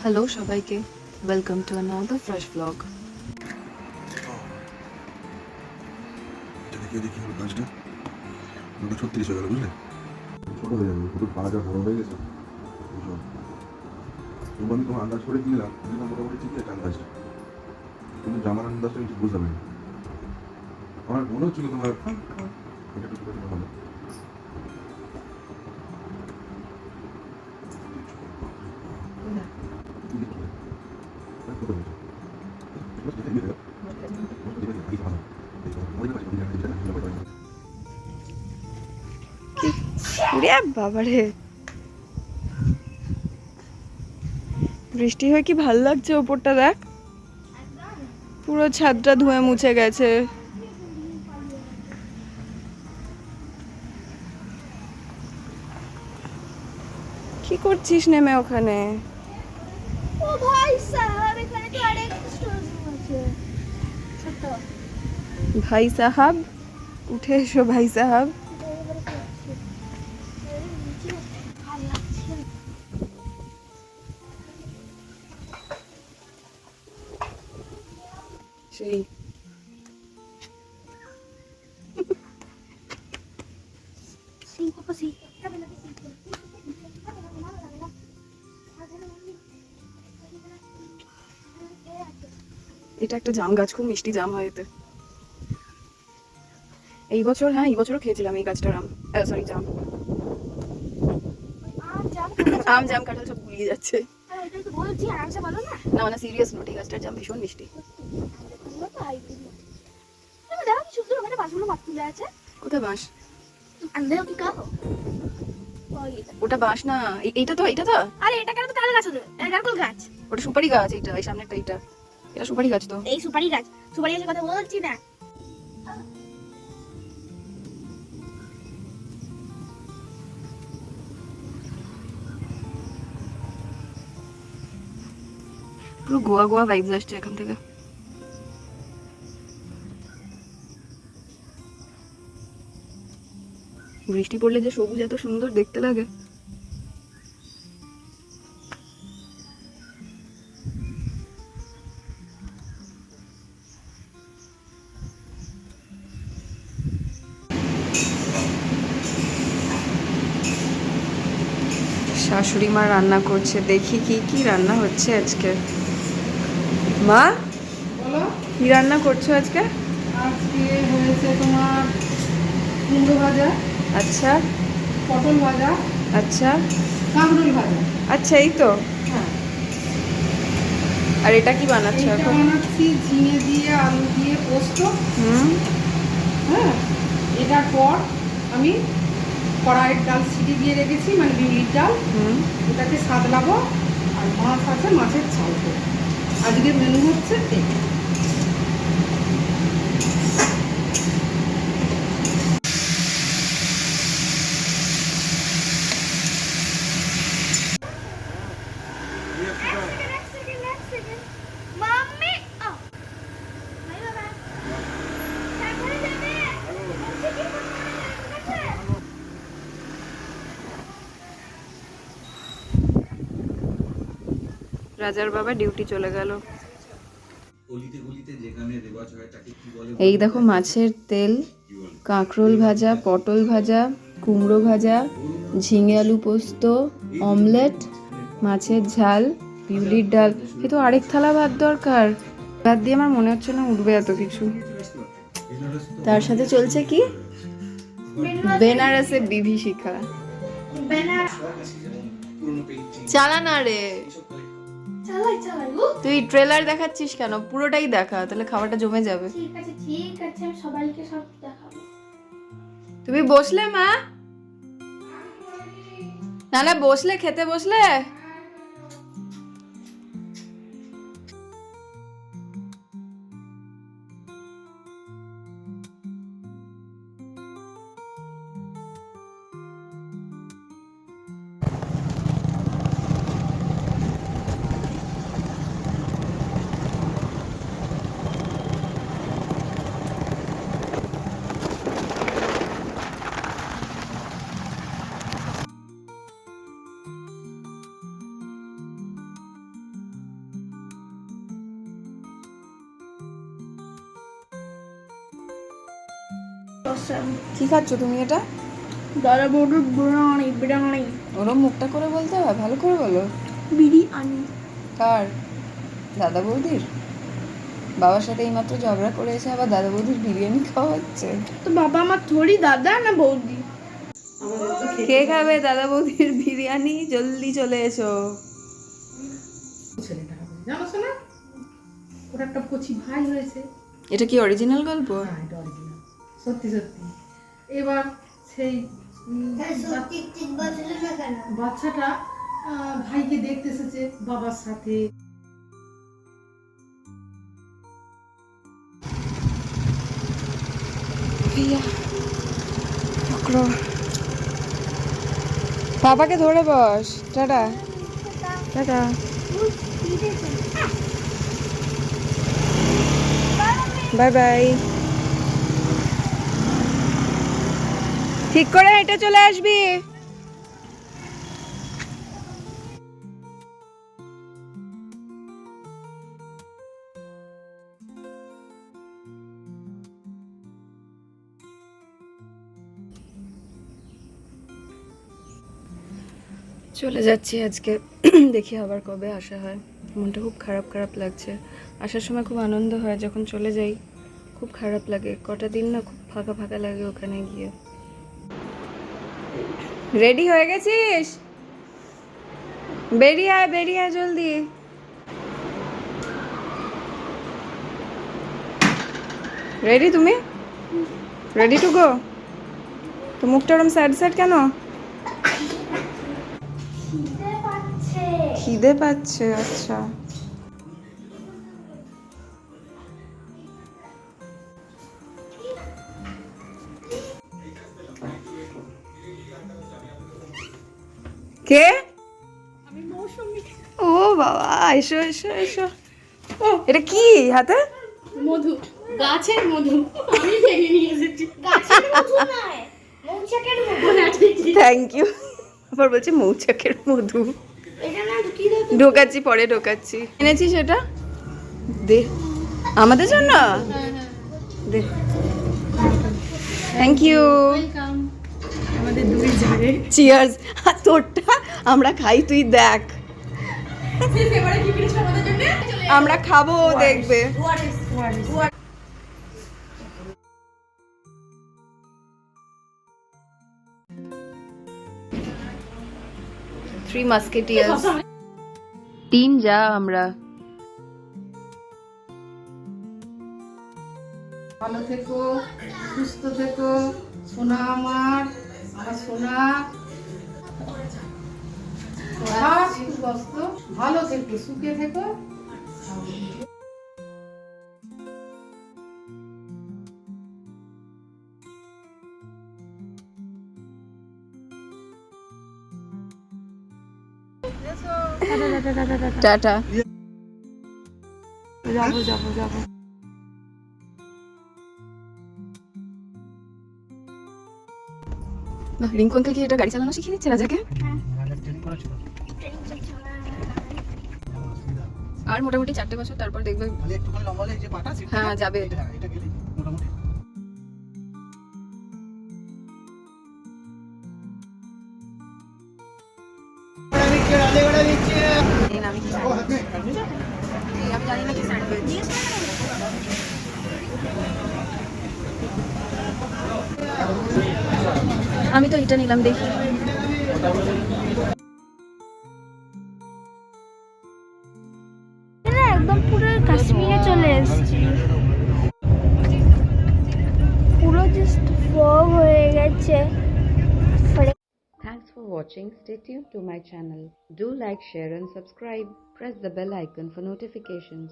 Hello সবাইকে, welcome to another fresh blog. দেখি দেখি হলো কাজটা 36 হয়ে গেল, বুঝলে? ছোট হয়ে যাবে, পুরো পা যা বড় হয়ে গেছে। বুঝলো, তবু আমি তোমার আন্দাজ করে কিনলাম, মোটামুটি ঠিকই আছে আন্দাজটা, কিন্তু জামার আন্দাজটা আমি ঠিক বুঝলাম না। আমার মনে হচ্ছিল তোমার এটা একটু ছোটো হবে। রে বাবারে, বৃষ্টি হয়ে কি ভাল লাগছে। ওপরটা দেখ, পুরো ছাদটা ধুয়ে মুছে গেছে। কি করছিস নেমে ওখানে? ও ভাই সাহেব, এখানে তো আরেক স্টোর আছে। ছোট ভাই সাহাব, উঠে এসো ভাই সাহাব। ভালো লাগছে। সেই Cinco por cinco. এটা একটা জাম গাছ, খুব মিষ্টি জাম হয় এতে। এই বছর, হ্যাঁ এই বছরও খেয়েছিলাম এই গাছটার আম, সরি জাম। আম জাম কাঁঠাল সব গুলিয়ে যাচ্ছে। ওইটাই তো বলছি, আরামসে বলো না। না মানে সিরিয়াস নোট, এই গাছটার জাম ভীষণ মিষ্টি। দেখো কি সুন্দর, ওখানে বাঁশগুলো মাপ তুলে আছে। কোথায় বাঁশ? अंदर की का हो? ওটা বাঁশ না, এইটা তো, এইটা তো। আরে এটা কেন, তো তাল গাছ ওদের, এটা নারকেল গাছ। ওটা সুপারি গাছ, এইটা এই সামনেটা, এইটা এটা সুপারি গাছ তো। এই সুপারি গাছ, সুপারি গাছের কথা বলছি না। পুরো গোয়া গোয়া ভাইবস আসছে এখান থেকে। বৃষ্টি পড়লে যে সবুজ এত সুন্দর দেখতে লাগে। শাশুড়ি মা রান্না করছে, দেখি কি কি রান্না হচ্ছে আজকে। মা বলো। কি রান্না করছো আজকে? আজকে হয়েছে তোমার কুমড়ো ভাজা, আচ্ছা পটল ভাজা, আচ্ছা কাঁকরোল ভাজা। আচ্ছা, এই তো। হ্যাঁ, আর এটা কি বানাচ্ছো এইটা এখন? বানাচ্ছি ঝিঙে দিয়ে আলু দিয়ে পোস্ত। হুম, হ্যাঁ, এটার পর আমি কড়াইয়ের ডাল সিটি দিয়ে রেখেছি, মানে বিউলির ডাল, হুম। ওটাকে সাদলাবো। আর মাছ আছে, মাছের ঝাল করবো। আজকে মেনু হচ্ছে এই। Next second. Mommy. Oh. Bye bye. তারপরে যাবে। রাজার বাবা ডিউটি চলে গেল। গলিতে গলিতে যেখানে রেওয়াজ হয় তাকে কি বলে? এই দেখো মাছের তেল, কাঁকরোল ভাজা, পটল ভাজা, কুমড়ো ভাজা, ঝিঙে আলু পোস্ত, অমলেট, মাছের ঝাল, বিউলির ডাল। এ তো আরেক থালা ভাত দরকার। ভাত দিয়ে আমার মনে হচ্ছে না উঠবে এত কিছু। তার সাথে চলছে কি, বেনারসে বিভীষিকা। চালা না রে, চালাই গো। তুই ট্রেলার দেখাচ্ছিস কেন? পুরোটাই দেখা, তাহলে খাবারটা জমে যাবে। ঠিক আছে ঠিক আছে, আমি সবাইকে সব দেখাবো। তুমি বসলে মা? না না, বসলে, খেতে বসলে। কষান। কি খাচ্ছ তুমি এটা? দাদা বৌদির বিরিয়ানি বিরিয়ানি ওরম মুখটা করে বলতে হয়, ভালো করে বলো। বিরিয়ানি। কার? দাদা বৌদির? বাবার সাথে এইমাত্র ঝগড়া করে এসে আবার দাদা বৌদির বিরিয়ানি খাওয়া হচ্ছে। তো বাবা আমার থোড়ি দাদা না বৌদি। কে খাবে দাদা বৌদির বিরিয়ানি? জলদি চলে এসো। ছেলেটা হবে জানো না, ওর একটা কচি ভাই হয়েছে। এটা কি অরিজিনাল গল্প? হ্যাঁ এটা অরিজিনাল, সত্যি সত্যি। এবার সেই বাচ্চাটা ভাইকে দেখতে এসেছে বাবার সাথে। বাবাকে ধরে বস। Tata tata. Bye bye. ঠিক করে হেঁটে চলে আসবি। চলে যাচ্ছি আজকে, দেখি আবার কবে আসা হয়। মনটা খুব খারাপ খারাপ লাগছে। আসার সময় খুব আনন্দ হয়, যখন চলে যাই খুব খারাপ লাগে। কটা দিন না খুব ফাঁকা ফাঁকা লাগে ওখানে গিয়ে। রেডি হয়ে গেছিস? বেরিয়ে আয় জলদি। রেডি তুমি? Ready to go? তো মুখটা ওরম স্যাড স্যাড কেন? খিদে পাচ্ছে? আচ্ছা। কে? ও বাবা, এসো এসো এসো। এটা কি হাতে? মধু, গাছের মধু। আমি ভেঙে নিয়ে এসেছি। গাছের মধু নয়, মৌচাকের মধু। Thank you. আবার বলছে মৌচাকের মধু। এটা না কি রে? ঢোকাচ্ছি, পরে ঢোকাচ্ছি। এনেছি সেটা দে আমাদের জন্য। দে। Thank you. আমাদের দুই জারে। চিয়ার্স। তোরটা আমরা খাই, তুই দেখ। এবারে কি কিনেছ আমাদের জন্য? আমরা খাবো, ও দেখবে। Three Musketeers. তিন যা আমরা। ভালো থেকো, সুস্থ থেকো সোনা আমার সোনা। ভালো থেকো, সুখে থেকো। টাটা। যাবো। রিঙ্কু আঙ্কেল কি এটা গাড়ি চালানো শিখিয়ে দিচ্ছে রাজাকে? আর মোটামুটি 4টে বছর, তারপর দেখবে হ্যাঁ যাবে। আমি জানি না কি স্যান্ডউইচ। আমি তো এটা নিলাম, দেখি। একদম পুরো কাশ্মীরে চলে এসেছি। পুরো জাস্ট ফগ হয়ে গেছে। Thanks for watching. Stay tuned to my channel. Do like, share and subscribe. Press the bell icon for notifications.